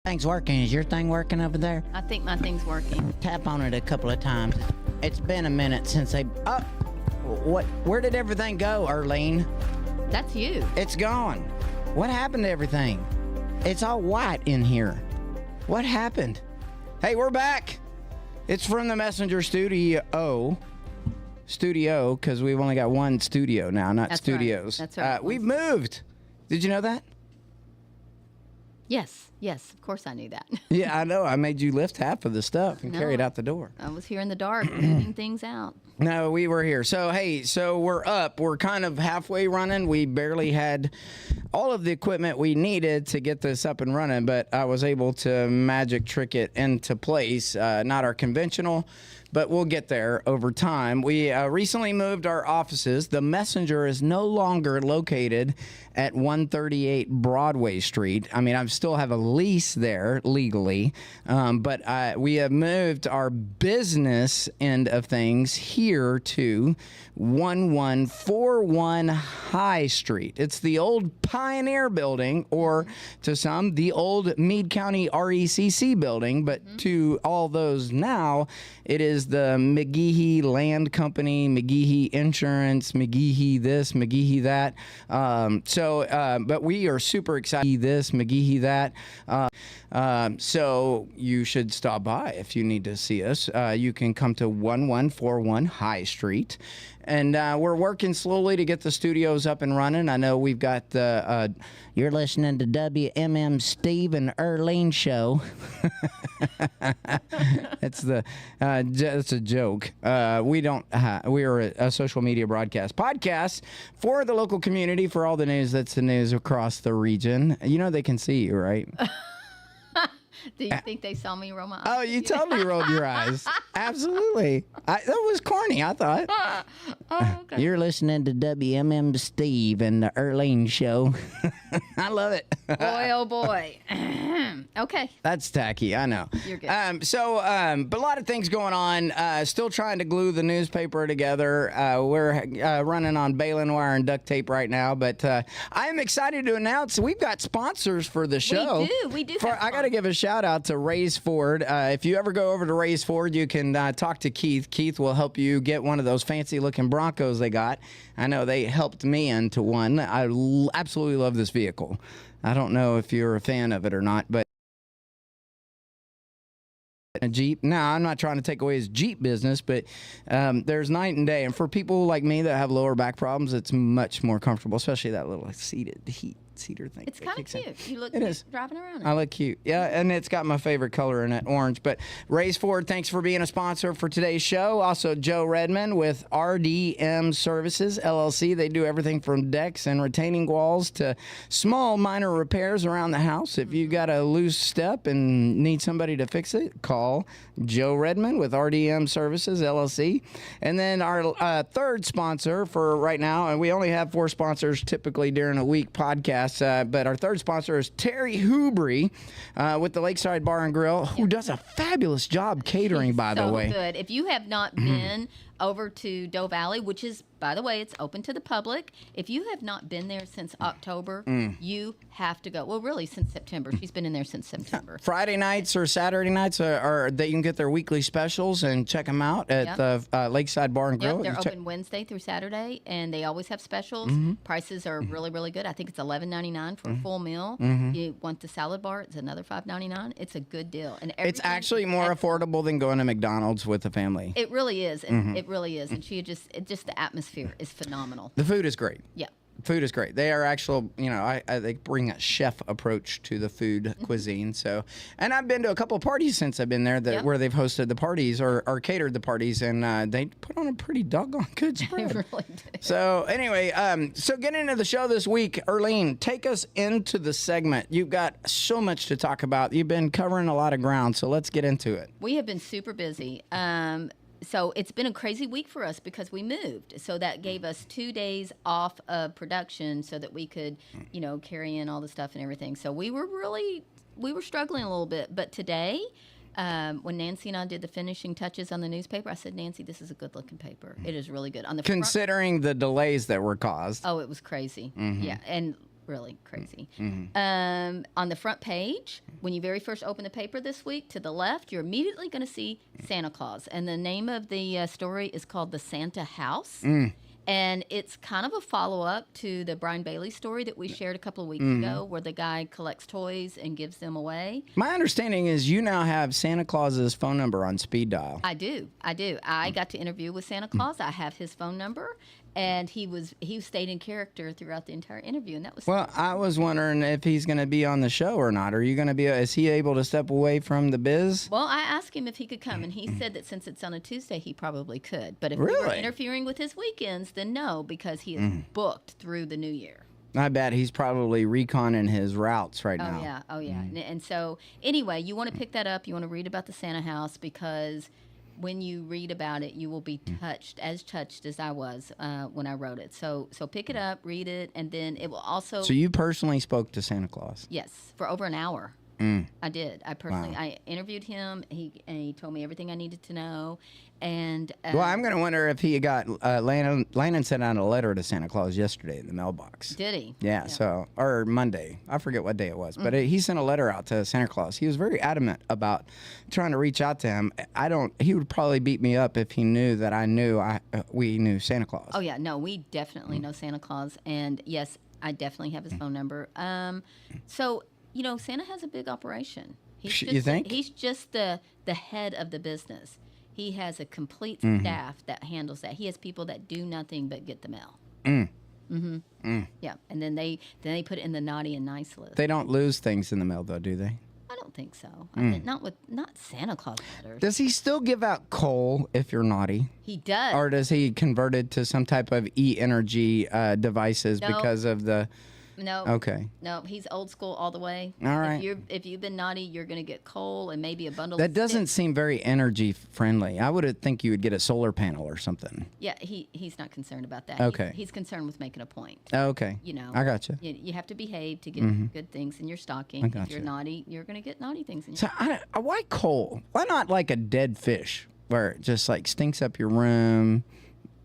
Thing's working. Is your thing working over there? I think my thing's working. Tap on it a couple of times. It's been a minute since they... Oh, what? Where did everything go, Earlene? That's you. It's gone. What happened to everything? It's all white in here. What happened? Hey, we're back. It's from the Messenger Studio, because we've only got one studio now, not That's studios. Right. That's right. We've moved. Did you know that? Yes, of course I knew that. Yeah, I know. I made you lift half of the stuff and carry it out the door. I was here in the dark moving things out. No, we were here. So, hey, we're up. We're kind of halfway running. We barely had all of the equipment we needed to get this up and running, but I was able to magic trick it into place. Not our conventional, but we'll get there over time. We recently moved our offices. The Messenger is no longer located at 138 Broadway Street. I mean, I still have a lease there legally, but we have moved our business end of things here to 1141 High Street. It's the old Pioneer building, or to some, the old Meade County RECC building, but to all those now, it is the McGehee Land Company, McGehee Insurance, McGehee this, McGehee that. But we are super excited. This, McGehee that. So you should stop by if you need to see us. You can come to 1141 High Street. And we're working slowly to get the studios up and running. I know we've got the... you're listening to WMM Steve and Earlene show. It's a joke. We are a social media podcast for the local community, for all the news that's the news across the region. You know they can see you, right? Do you think they saw me roll my eyes? Oh, you totally rolled your eyes. Absolutely. That was corny, I thought. Oh, okay. You're listening to WMM Steve and the Earlene show. I love it. Boy, oh boy. Okay. That's tacky, I know. You're good. But a lot of things going on. Still trying to glue the newspaper together. We're running on baling wire and duct tape right now. But I am excited to announce we've got sponsors for the show. We do. I got to give a shout out to Ray's Ford. If you ever go over to Ray's Ford, you can talk to Keith. Keith will help you get one of those fancy looking Broncos they got. I know they helped me into one. I absolutely love this vehicle. I don't know if you're a fan of it or not, but a Jeep. No, I'm not trying to take away his Jeep business, but there's night and day. And for people like me that have lower back problems, it's much more comfortable, especially that little seater thing. It's kind of cute. You look it cute is. driving around it. I look cute. Yeah, and it's got my favorite color in it, orange. But Ray's Ford, thanks for being a sponsor for today's show. Also, Joe Redmond with RDM Services, LLC. They do everything from decks and retaining walls to small minor repairs around the house. If you got a loose step and need somebody to fix it, call Joe Redmond with RDM Services, LLC. And then our third sponsor for right now, and we only have 4 sponsors typically during a week podcast, but our third sponsor is Terry Hubry with the Lakeside Bar and Grill, who does a fabulous job catering, by the way. So good. If you have not been over to Doe Valley, which is, by the way, it's open to the public. If you have not been there since October, you have to go. Well, really, since September. She's been in there since September. Friday nights or Saturday nights are that you can get their weekly specials and check them out at the Lakeside Bar and Grill. They're open Wednesday through Saturday, and they always have specials. Prices are really, really good. I think it's $11.99 for a full meal. You want the salad bar, it's another $5.99. It's a good deal. And it's actually more affordable than going to McDonald's with the family. It really is. And it really is. And just the atmosphere is phenomenal. The food is great. Yeah. Food is great. They are actual, they bring a chef approach to the food cuisine. So, and I've been to a couple of parties since I've been there where they've hosted the parties or catered the parties, and they put on a pretty doggone good spread. They really did. So anyway, so getting into the show this week, Earlene, take us into the segment. You've got so much to talk about. You've been covering a lot of ground, so let's get into it. We have been super busy. So it's been a crazy week for us because we moved. So that gave us 2 days off of production so that we could, carry in all the stuff and everything. So we were struggling a little bit. But today, when Nancy and I did the finishing touches on the newspaper, I said, Nancy, this is a good looking paper. It is really good. On the Considering the delays that were caused. Oh, it was crazy. Yeah. And really crazy. On the front page, when you very first open the paper this week, to the left, you're immediately going to see Santa Claus. And the name of the story is called The Santa House. And it's kind of a follow-up to the Brian Bailey story that we shared a couple of weeks ago, where the guy collects toys and gives them away. My understanding is you now have Santa Claus's phone number on speed dial. I do. I got to interview with Santa Claus. I have his phone number, and he stayed in character throughout the entire interview, and that was Well, I was wondering if he's going to be on the show or not. Are you going to be? Is he able to step away from the biz? Well, I asked him if he could come, and he said that since it's on a Tuesday, he probably could. But if we were Really? interfering with his weekends, then no, because he is booked through the new year. I bet he's probably reconning his routes right now. Oh yeah. And so anyway, you want to pick that up. You want to read about the Santa house, because when you read about it, you will be touched as I was when I wrote it. So pick it up, read it, and then it will also. So you personally spoke to Santa Claus? Yes, for over an hour. I did. I personally, I interviewed him. He told me everything I needed to know, and Well, I'm going to wonder if he got Landon sent out a letter to Santa Claus yesterday in the mailbox. did he? Yeah, so or Monday. I forget what day it was, but he sent a letter out to Santa Claus. He was very adamant about trying to reach out to him. He would probably beat me up if he knew that we knew Santa Claus. Oh yeah, no, we definitely know Santa Claus, and yes, I definitely have his phone number. So Santa has a big operation. You think? He's just the head of the business. He has a complete staff that handles that. He has people that do nothing but get the mail. Yeah, and then they put it in the naughty and nice list. They don't lose things in the mail, though, do they? I don't think so. I think not Santa Claus letters. Does he still give out coal if you're naughty? He does. Or does he convert it to some type of e-energy devices because of the... No. Okay. No, he's old school all the way. All right. If you've been naughty, you're going to get coal and maybe a bundle. That of doesn't sticks. seem very energy friendly. I would think you would get a solar panel or something. Yeah, he's not concerned about that. Okay. He's concerned with making a point. Okay. I got you. You have to behave to get good things in your stocking. I got if you're you. naughty, you're going to get naughty things in your So why coal? Why not like a dead fish where it just like stinks up your room,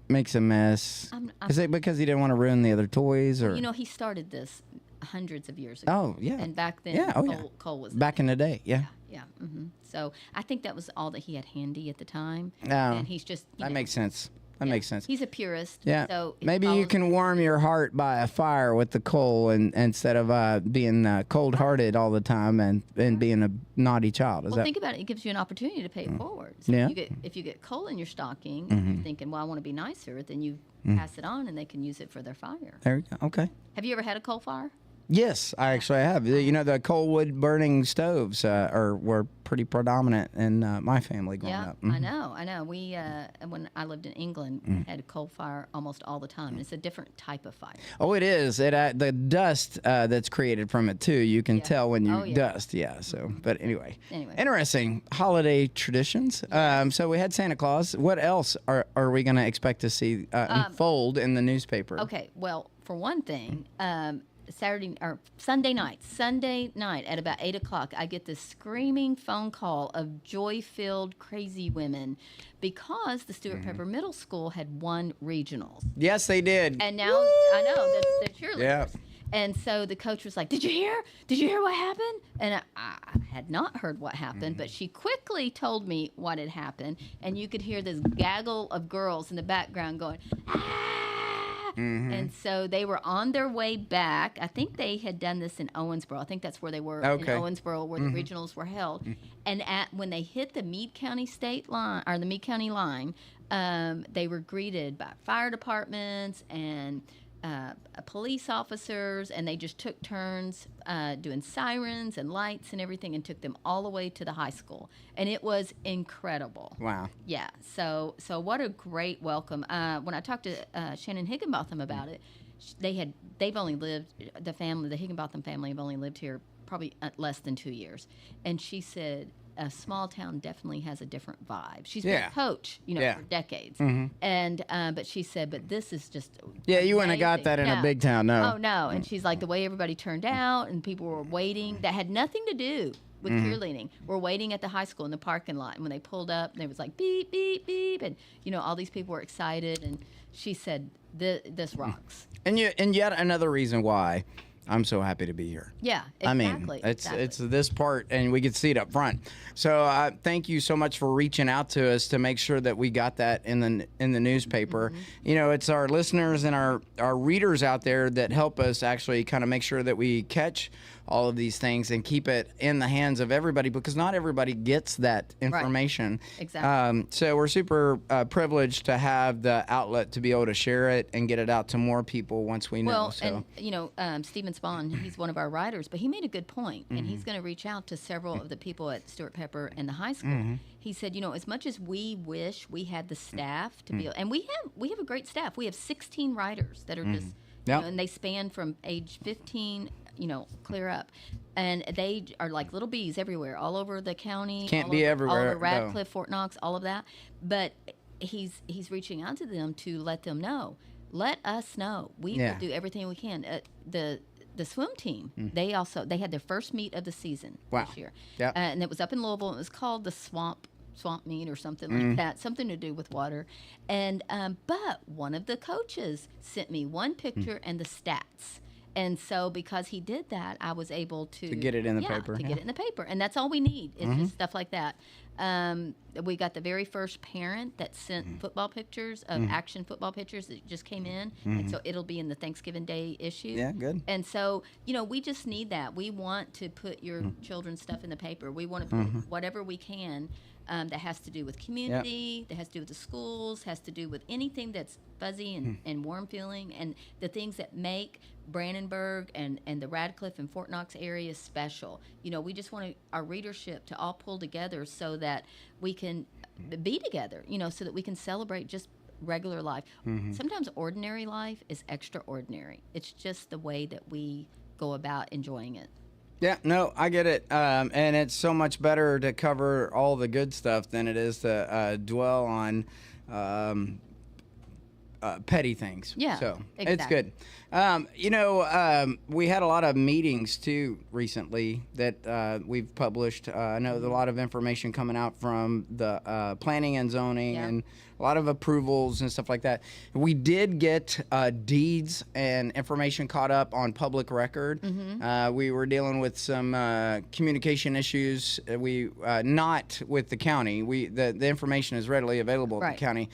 makes a mess? Is it because he didn't want to ruin the other toys, or he started this hundreds of years ago. Oh yeah. And back then, coal was back in the day. Yeah. Yeah. So I think that was all that he had handy at the time. No. And he's just That makes sense. That makes sense. He's a purist. Yeah. So he maybe you follows- can warm your heart by a fire with the coal, and instead of being cold-hearted all the time and being a naughty child. Is Well, that? think about it. It gives you an opportunity to pay it forward. So Yeah. if you get coal in your stocking, and you're thinking, well, I want to be nicer, then you pass it on, and they can use it for their fire. There you go. Okay. Have you ever had a coal fire? Yes, I actually have. The coal wood burning stoves were pretty predominant in my family growing Yeah, up. I know. We when I lived in England, had a coal fire almost all the time. It's a different type of fire. Oh, it is. The dust that's created from it too. You can tell when you dust. Yeah. So, but anyway, interesting holiday traditions. So we had Santa Claus. What else are we going to expect to see unfold in the newspaper? Okay. Well, for one thing. Sunday night at about 8:00, I get this screaming phone call of joy-filled crazy women because the Stuart Pepper Middle School had won regionals. Yes, they did. And now I know they're cheerleaders. Yeah. And so the coach was like, "Did you hear? Did you hear what happened?" And I had not heard what happened, but she quickly told me what had happened, and you could hear this gaggle of girls in the background going, "Ah!" And so they were on their way back. I think they had done this in Owensboro. I think that's where they were in Owensboro, where the regionals were held. And when they hit the Meade County state line, or the Meade County line, they were greeted by fire departments and police officers, and they just took turns doing sirens and lights and everything, and took them all the way to the high school, and it was incredible. Wow. Yeah. So what a great welcome. When I talked to Shannon Higginbotham about it, the Higginbotham family have only lived here probably less than 2 years, and she said a small town definitely has a different vibe. She's been a coach, for decades. And but she said, but this is just you wouldn't have got that in a big town, no. Oh no. And she's like, the way everybody turned out and people were waiting that had nothing to do with cheerleading. We're waiting at the high school in the parking lot, and when they pulled up, there was like beep beep beep, and all these people were excited, and she said this rocks. And yet another reason why I'm so happy to be here. Yeah, I exactly. mean, it's this part, and we can see it up front. So thank you so much for reaching out to us to make sure that we got that in the newspaper. You know, it's our listeners and our readers out there that help us actually kind of make sure that we catch all of these things and keep it in the hands of everybody, because not everybody gets that information. Right. Exactly. So we're super privileged to have the outlet to be able to share it and get it out to more people once we know. Well, So. and Stephen Spahn, he's one of our writers, but he made a good point, and he's going to reach out to several of the people at Stuart Pepper and the high school. He said, as much as we wish we had the staff to be, and we have a great staff. We have 16 writers that are just, and they span from age 15, clear up. And they are like little bees everywhere, all over the county. Can't be everywhere. All over Radcliffe, Fort Knox, all of that. But he's reaching out to them to let them know. Let us know. We will do everything we can. The swim team, they had their first meet of the season this year. Yep. And it was up in Louisville. It was called the Swamp Meet or something like that, something to do with water. And but one of the coaches sent me one picture and the stats. And so because he did that, I was able to get it in the paper. Get it in the paper. And that's all we need. It's just stuff like that. We got the very first parent that sent football pictures of action football pictures that just came in. And so it'll be in the Thanksgiving Day issue. Yeah, good. And so, we just need that. We want to put your children's stuff in the paper. We want to put whatever we can that has to do with community, that has to do with the schools, has to do with anything that's fuzzy and warm feeling, and the things that make Brandenburg and the Radcliffe and Fort Knox area special. We just want our readership to all pull together so that we can be together, so that we can celebrate just regular life. Sometimes ordinary life is extraordinary. It's just the way that we go about enjoying it. Yeah, no, I get it. And it's so much better to cover all the good stuff than it is to dwell on petty things. Yeah, so exactly. It's good. We had a lot of meetings too recently that we've published. I know there's a lot of information coming out from the planning and zoning and a lot of approvals and stuff like that. We did get deeds and information caught up on public record. We were dealing with some communication issues. Not with the county. The information is readily available at the county.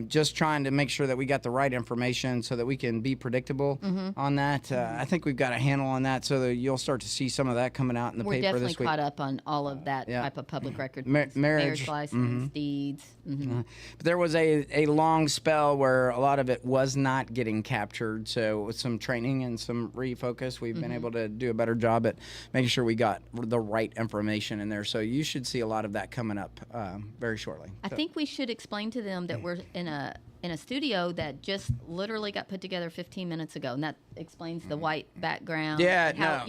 Just trying to make sure that we got the right information so that we can be predictable on that. I think we've got a handle on that, so that you'll start to see some of that coming out in the paper this week. We're definitely caught up on all of that type of public record. Marriage license, deeds. But there was a long spell where a lot of it was not getting captured. So with some training and some refocus, we've been able to do a better job at making sure we got the right information in there. So you should see a lot of that coming up very shortly. I think we should explain to them that we're in a studio that just literally got put together 15 minutes ago, and that explains the white background. Yeah, how,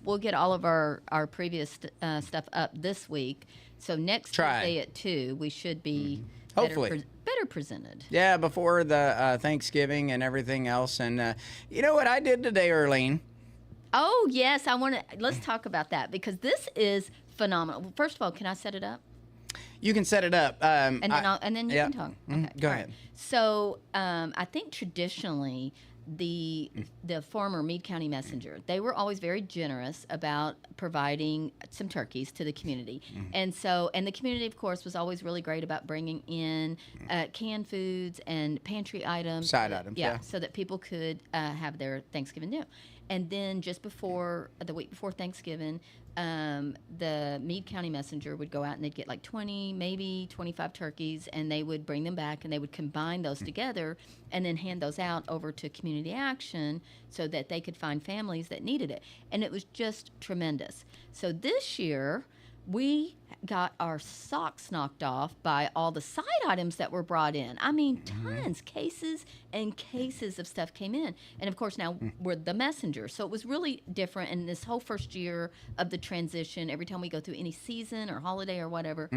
we'll get all of our previous stuff up this week. So next Tuesday at 2, we should be hopefully better presented. Yeah, before the Thanksgiving and everything else. And you know what I did today, Earlene? Oh yes, let's talk about that, because this is phenomenal. Well, first of all, can I set it up? You can set it up. And then you can talk. Okay. Go ahead. So I think traditionally the former Meade County Messenger, they were always very generous about providing some turkeys to the community. And the community, of course, was always really great about bringing in canned foods and pantry items. Side items, yeah. So that people could have their Thanksgiving meal. And then just before, the week before Thanksgiving, the Meade County Messenger would go out and they'd get like 20, maybe 25 turkeys, and they would bring them back and they would combine those together and then hand those out over to Community Action so that they could find families that needed it. And it was just tremendous. So this year, we got our socks knocked off by all the side items that were brought in. I mean, tons, cases and cases of stuff came in. And of course, now we're the messenger. So it was really different. And this whole first year of the transition, every time we go through any season or holiday or whatever,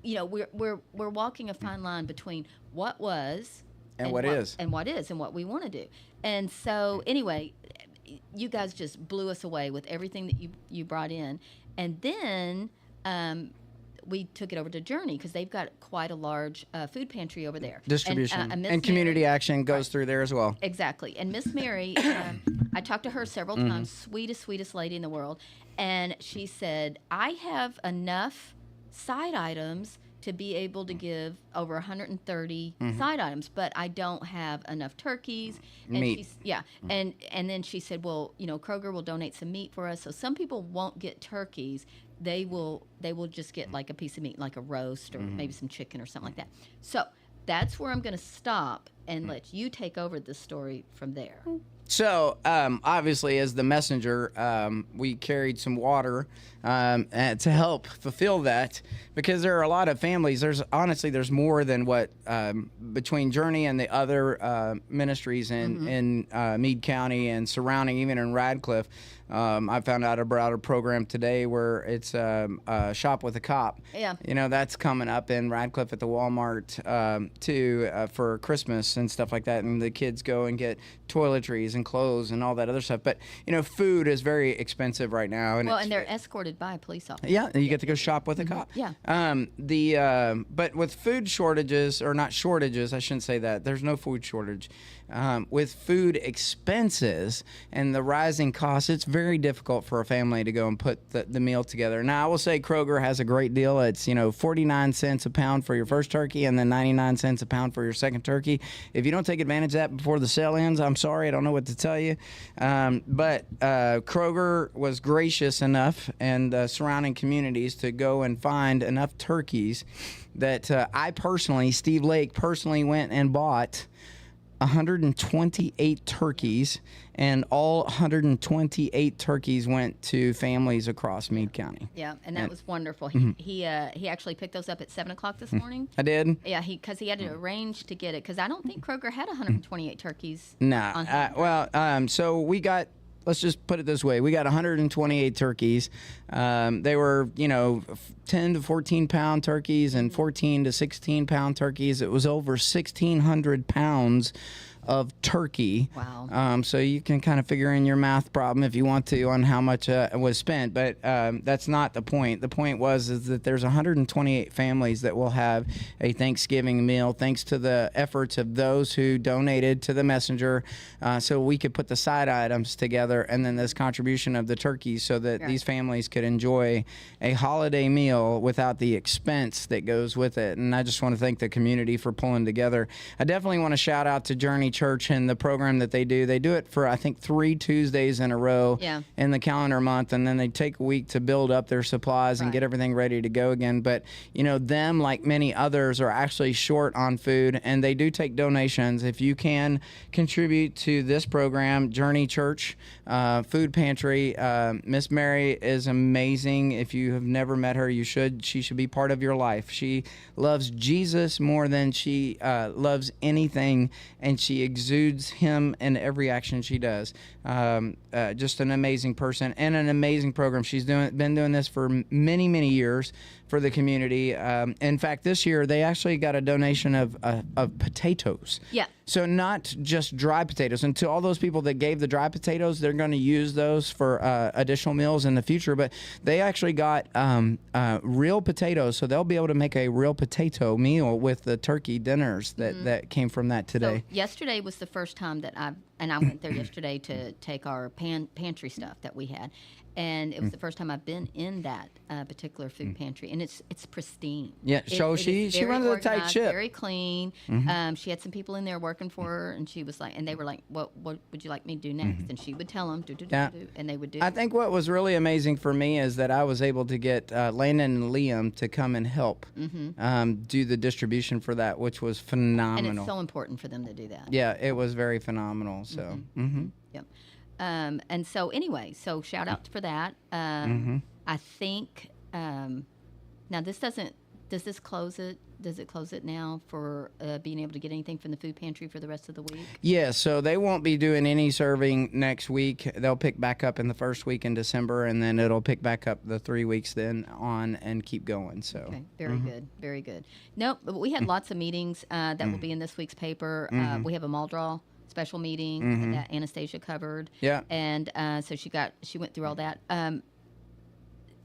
we're walking a fine line between what was and what is and what we want to do. And so anyway, you guys just blew us away with everything that you brought in. And then we took it over to Journey because they've got quite a large food pantry over there. Distribution. Miss And community Mary- action goes through there as well. Exactly. And Miss Mary, I talked to her several times, sweetest lady in the world. And she said, I have enough side items to be able to give over 130 side items, but I don't have enough turkeys. And Meat. she's, and then she said, well, Kroger will donate some meat for us. So some people won't get turkeys. They will just get like a piece of meat, like a roast or maybe some chicken or something like that. So that's where I'm going to stop and let you take over the story from there. So, obviously, as the messenger, we carried some water to help fulfill that, because there are a lot of families. There's more than what between Journey and the other ministries in Meade County and surrounding, even in Radcliffe. I found out about a program today where it's Shop with a Cop. Yeah. That's coming up in Radcliffe at the Walmart too for Christmas and stuff like that. And the kids go and get toiletries and clothes and all that other stuff. But food is very expensive right now. And and they're escorted by a police officer. Yeah, you get to go shop with a cop. Yeah. But with food shortages, or not shortages, I shouldn't say that. There's no food shortage. With food expenses and the rising costs, it's very difficult for a family to go and put the meal together. Now, I will say Kroger has a great deal. It's 49 cents a pound for your first turkey and then 99 cents a pound for your second turkey. If you don't take advantage of that before the sale ends, I'm sorry, I don't know what to tell you. But Kroger was gracious enough, and surrounding communities, to go and find enough turkeys that Steve Lake personally went and bought 128 turkeys, and all 128 turkeys went to families across Meade County. Yeah, and that was wonderful. He actually picked those up at 7:00 this morning. I did. Yeah, because he had to arrange to get it, because I don't think Kroger had 128 turkeys. No. on hand. So we got. Let's just put it this way. We got 128 turkeys. They were, 10 to 14 pound turkeys and 14 to 16 pound turkeys. It was over 1,600 pounds of turkey. Wow. So you can kind of figure in your math problem if you want to on how much was spent, but that's not the point. The point is that there's 128 families that will have a Thanksgiving meal thanks to the efforts of those who donated to the messenger, so we could put the side items together, and then this contribution of the turkeys, so that these families could enjoy a holiday meal without the expense that goes with it. And I just want to thank the community for pulling together. I definitely want to shout out to Journey Church and the program that they do. They do it for, I think, 3 Tuesdays in a row in the calendar month, and then they take a week to build up their supplies and get everything ready to go again. But them, like many others, are actually short on food, and they do take donations. If you can contribute to this program, Journey Church Food Pantry, Miss Mary is amazing. If you have never met her, you should. She should be part of your life. She loves Jesus more than she loves anything, and she exudes him in every action she does. Just an amazing person and an amazing program. She's been doing this for many years for the community. In fact, this year they actually got a donation of potatoes. Yeah. So not just dry potatoes. And to all those people that gave the dry potatoes, they're going to use those for additional meals in the future. But they actually got real potatoes, so they'll be able to make a real potato meal with the turkey dinners that came from that today. So yesterday was the first time that I went there yesterday to take our pantry stuff that we had. And it was the first time I've been in that particular food pantry, and it's pristine. Yeah, so she runs a tight ship. Very clean. She had some people in there working for her, and she was like, and they were like, "What would you like me to do next?" And she would tell them, do, and they would do. I think what was really amazing for me is that I was able to get Landon and Liam to come and help do the distribution for that, which was phenomenal. And it's so important for them to do that. Yeah, it was very phenomenal. So. Yep. And so anyway, so shout out for that. I think now does this close it? Does it close it now for being able to get anything from the food pantry for the rest of the week? Yeah, so they won't be doing any serving next week. They'll pick back up in the first week in December, and then it'll pick back up the 3 weeks then on and keep going. So okay, very good. Nope, but we had lots of meetings that will be in this week's paper. We have a mall draw special meeting that Anastasia covered. Yeah. And so she went through all that.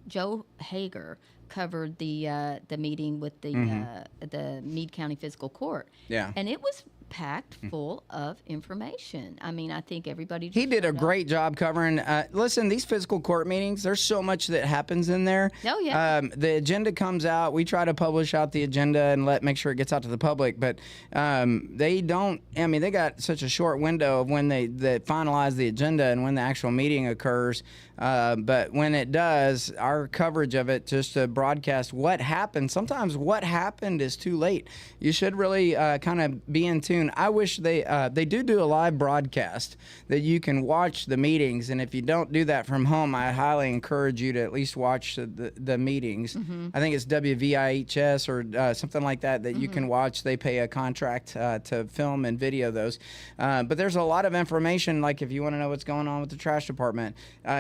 Joe Hager covered the meeting with the Meade County Fiscal Court. Yeah. And it was packed full of information. I mean, I think everybody. He did a great job covering. Listen, these fiscal court meetings, there's so much that happens in there. Oh, yeah. The agenda comes out. We try to publish out the agenda and make sure it gets out to the public. But they don't. I mean, they got such a short window of when they finalize the agenda and when the actual meeting occurs. But when it does, our coverage of it, just to broadcast what happened. Sometimes what happened is too late. You should really kind of be in tune. I wish they do a live broadcast that you can watch the meetings, and if you don't do that from home, I highly encourage you to at least watch the meetings. I think it's WVIHS or something like that you can watch. They pay a contract to film and video those. But there's a lot of information, like if you want to know what's going on with the trash department.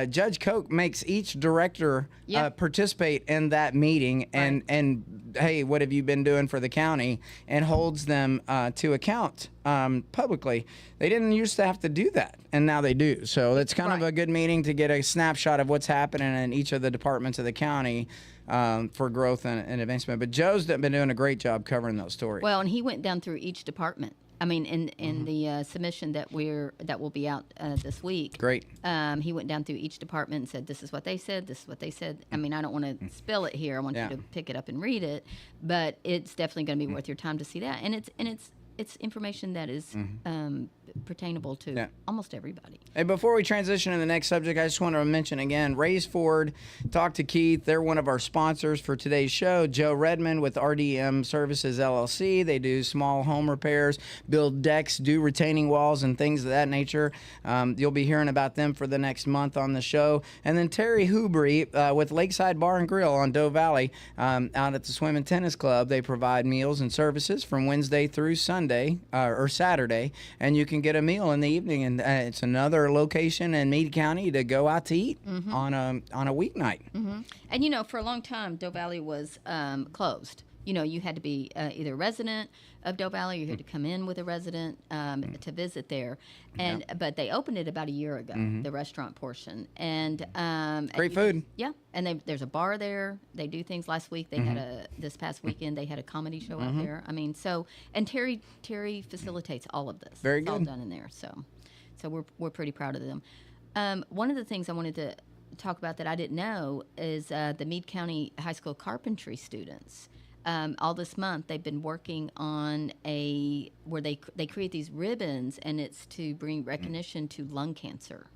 Judge Koch makes each director participate in that meeting and hey, what have you been doing for the county, and holds them to account publicly. They didn't used to have to do that, and now they do. So it's kind of a good meeting to get a snapshot of what's happening in each of the departments of the county for growth and advancement. But Joe's been doing a great job covering those stories. Well, and he went down through each department. I mean, in the submission that will be out this week. Great. He went down through each department and said, "This is what they said. This is what they said." I mean, I don't want to spill it here. I want you to pick it up and read it, but it's definitely going to be worth your time to see that. And it's information that is pertainable to almost everybody. Hey, before we transition to the next subject, I just want to mention again, Raise Ford, talk to Keith. They're one of our sponsors for today's show. Joe Redmond with RDM Services LLC. They do small home repairs, build decks, do retaining walls, and things of that nature. You'll be hearing about them for the next month on the show. And then Terry Hubry with Lakeside Bar and Grill on Doe Valley out at the Swim and Tennis Club. They provide meals and services from Wednesday through Sunday or Saturday, and you can get a meal in the evening, and it's another location in Meade County to go out to eat on a weeknight. And for a long time, Doe Valley was closed. You had to be either a resident of Doe Valley, or you had to come in with a resident to visit there. And but they opened it about a year ago, the restaurant portion, and great food. And there's a bar there. They do things. Last week they had this past weekend they had a comedy show out there. I mean, and Terry facilitates all of this. Very it's good. all done in there. So we're pretty proud of them. One of the things I wanted to talk about that I didn't know is the Meade County High School carpentry students. All this month they've been working on where they create these ribbons, and it's to bring recognition to lung cancer.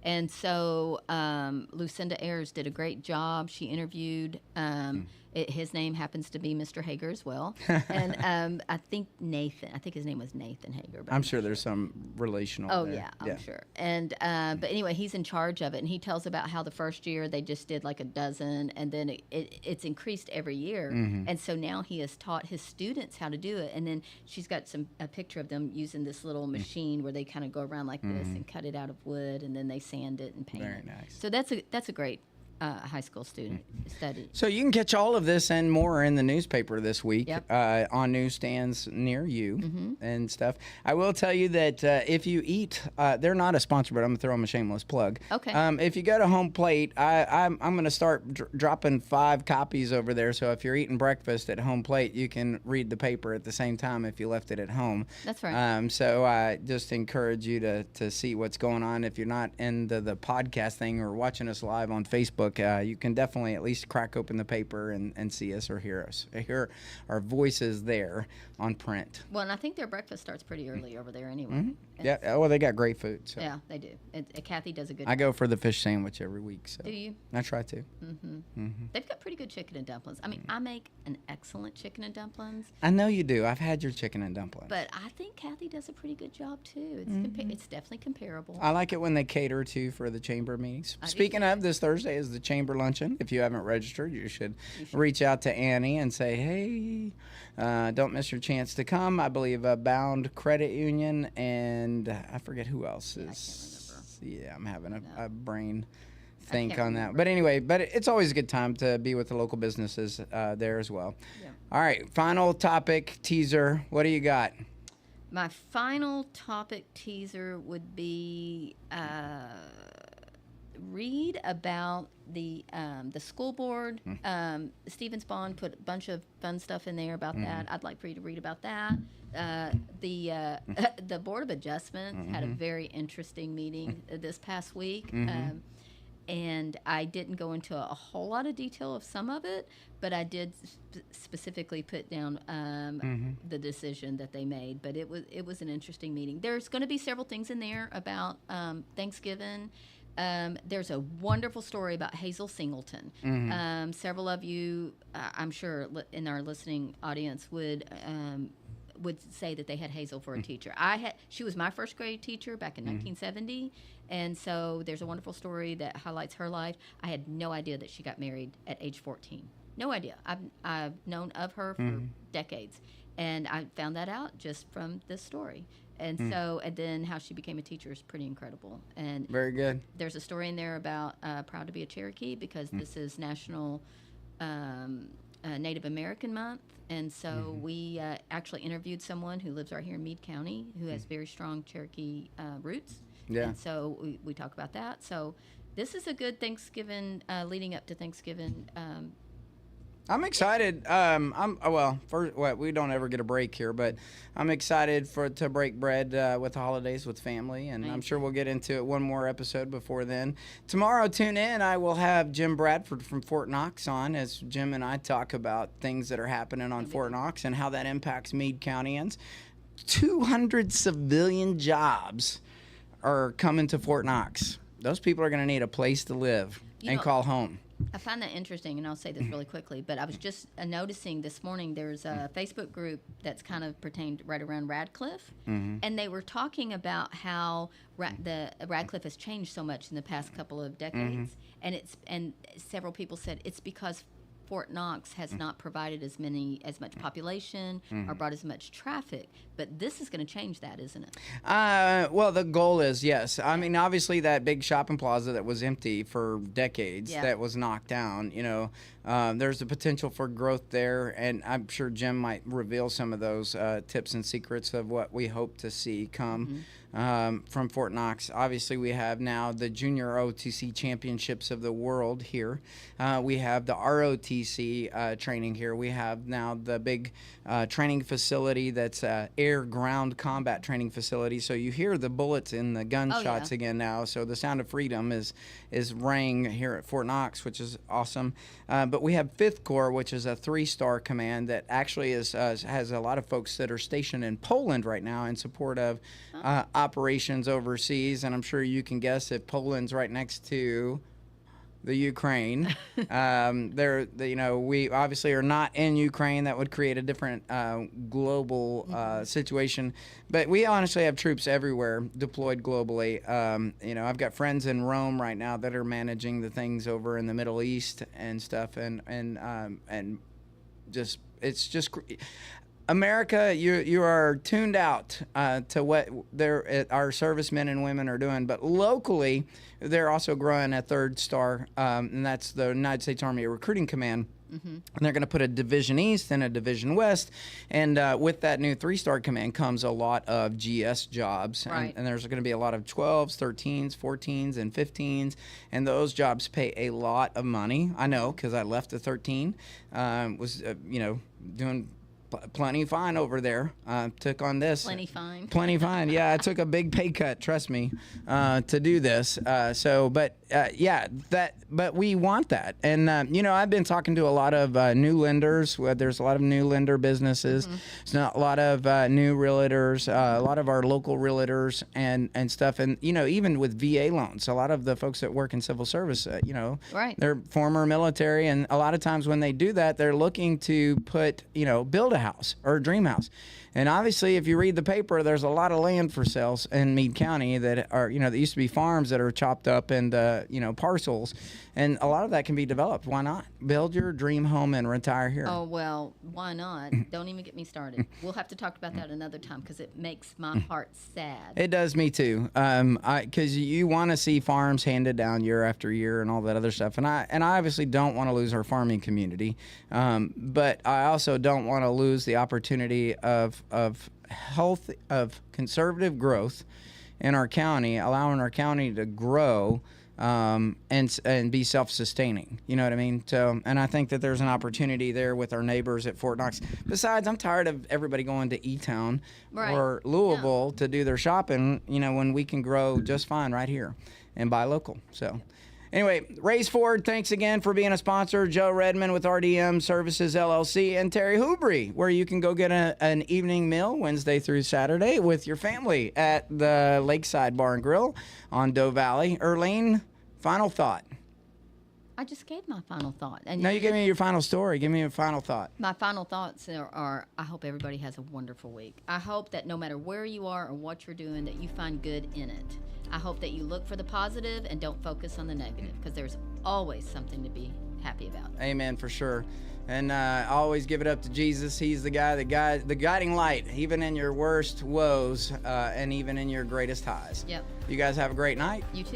And so Lucinda Ayers did a great job. She interviewed his name happens to be Mr. Hager as well. And I think his name was Nathan Hager. I'm sure there's some relational there. Yeah, I'm sure. And but anyway, he's in charge of it, and he tells about how the first year they just did like a dozen, and then it's increased every year. And so now he has taught his students how to do it. And then she's got a picture of them using this little machine where they kind of go around like this and cut it out of wood, and then they sand it and paint it. Very nice. So that's a great high school student study. So you can catch all of this and more in the newspaper this week on newsstands near you and stuff. I will tell you that if you eat, they're not a sponsor, but I'm going to throw them a shameless plug. Okay. If you go to Home Plate, I'm going to start dropping 5 copies over there. So if you're eating breakfast at Home Plate, you can read the paper at the same time if you left it at home. That's right. So I just encourage you to see what's going on. If you're not into the podcast thing or watching us live on Facebook, you can definitely at least crack open the paper and see us or hear us. Hear our voices there on print. Well, and I think their breakfast starts pretty early over there anyway. Yeah, well, they got great food. So. Yeah, they do. Kathy does a good I go for the fish sandwich every week. So. Do you? I try to. They've got pretty good chicken and dumplings. I mean, I make an excellent chicken and dumplings. I know you do. I've had your chicken and dumplings. But I think Kathy does a pretty good job, too. It's definitely comparable. I like it when they cater, too, for the chamber meetings. Speaking of, this Thursday is the chamber luncheon. If you haven't registered, you should reach out to Annie and say, hey, don't miss your chance to come. I believe Bound Credit Union and I forget who else is. I can't remember. Yeah, I'm having a brain think on that. But anyway, it's always a good time to be with the local businesses there as well. Yeah. All right, final topic teaser. What do you got? My final topic teaser would be read about the school board. Stephen Spawn put a bunch of fun stuff in there about that. I'd like for you to read about that. The Board of Adjustment had a very interesting meeting this past week. And I didn't go into a whole lot of detail of some of it, but I did specifically put down the decision that they made. But it was an interesting meeting. There's going to be several things in there about Thanksgiving. There's a wonderful story about Hazel Singleton. Several of you, I'm sure, in our listening audience would say that they had Hazel for a teacher. She was my first grade teacher back in 1970, and so there's a wonderful story that highlights her life. I had no idea that she got married at age 14. No idea. I've known of her for decades, and I found that out just from this story. And so, and then how she became a teacher is pretty incredible. And very good. There's a story in there about Proud to be a Cherokee, because this is National Native American Month. And so we actually interviewed someone who lives right here in Meade County who has very strong Cherokee roots. Yeah. And so we talk about that. So this is a good Thanksgiving, leading up to Thanksgiving. I'm excited. We don't ever get a break here, but I'm excited to break bread with the holidays with family, and I'm sure we'll get into it one more episode before then. Tomorrow, tune in. I will have Jim Bradford from Fort Knox on, as Jim and I talk about things that are happening on Fort Knox and how that impacts Meade Countyans. 200 civilian jobs are coming to Fort Knox. Those people are going to need a place to live and call home. I find that interesting, and I'll say this really quickly, but I was just noticing this morning there's a Facebook group that's kind of pertained right around Radcliffe, and they were talking about how the Radcliffe has changed so much in the past couple of decades, and several people said it's because Fort Knox has not provided as much population or brought as much traffic. But this is going to change that, isn't it? Well, the goal is, yes. I mean, obviously that big shopping plaza that was empty for decades, that was knocked down, there's the potential for growth there. And I'm sure Jim might reveal some of those tips and secrets of what we hope to see come from Fort Knox. Obviously, we have now the Junior OTC Championships of the World here. We have the ROTC training here. We have now the big training facility that's air-ground combat training facility. So you hear the bullets and the gunshots again now. So the sound of freedom is rang here at Fort Knox, which is awesome. But we have 5th Corps, which is a 3-star command that actually has a lot of folks that are stationed in Poland right now in support of operations overseas. And I'm sure you can guess if Poland's right next to the Ukraine. We obviously are not in Ukraine. That would create a different global situation. But we honestly have troops everywhere deployed globally. I've got friends in Rome right now that are managing the things over in the Middle East and stuff, and just it's just. America, you are tuned out to what our servicemen and women are doing. But locally, they're also growing a 3rd star, and that's the United States Army Recruiting Command. And they're going to put a Division East and a Division West. And with that new 3-star command comes a lot of GS jobs. Right. And there's going to be a lot of 12s, 13s, 14s, and 15s. And those jobs pay a lot of money. I know, because I left the 13, doing plenty fine over there. Took on this. Plenty fine. Plenty fine. Yeah, I took a big pay cut, trust me, to do this. But we want that. And, I've been talking to a lot of new lenders. There's a lot of new lender businesses. There's a lot of new realtors, a lot of our local realtors and stuff. And, even with VA loans, a lot of the folks that work in civil service, Right. they're former military. And a lot of times when they do that, they're looking to build a house or a dream house. And obviously, if you read the paper, there's a lot of land for sales in Meade County that are, that used to be farms that are chopped up into, parcels. And a lot of that can be developed. Why not? Build your dream home and retire here. Oh, well, why not? Don't even get me started. We'll have to talk about that another time because it makes my heart sad. It does me too. Because you want to see farms handed down year after year and all that other stuff. And I obviously don't want to lose our farming community. But I also don't want to lose the opportunity of health, of conservative growth in our county, allowing our county to grow and be self-sustaining. You know what I mean? So, and I think that there's an opportunity there with our neighbors at Fort Knox. Besides, I'm tired of everybody going to E-Town or Louisville to do their shopping, when we can grow just fine right here and buy local. So anyway, Raise Forward, thanks again for being a sponsor. Joe Redmond with RDM Services LLC, and Terry Hoobry, where you can go get an evening meal Wednesday through Saturday with your family at the Lakeside Bar and Grill on Doe Valley. Earlene, final thought. I just gave my final thought. And No, you give me your final story. Give me your final thought. My final thoughts are I hope everybody has a wonderful week. I hope that no matter where you are or what you're doing, that you find good in it. I hope that you look for the positive and don't focus on the negative, because there's always something to be happy about. Amen, for sure. And I always give it up to Jesus. He's the guiding light, even in your worst woes and even in your greatest highs. Yep. You guys have a great night. You too.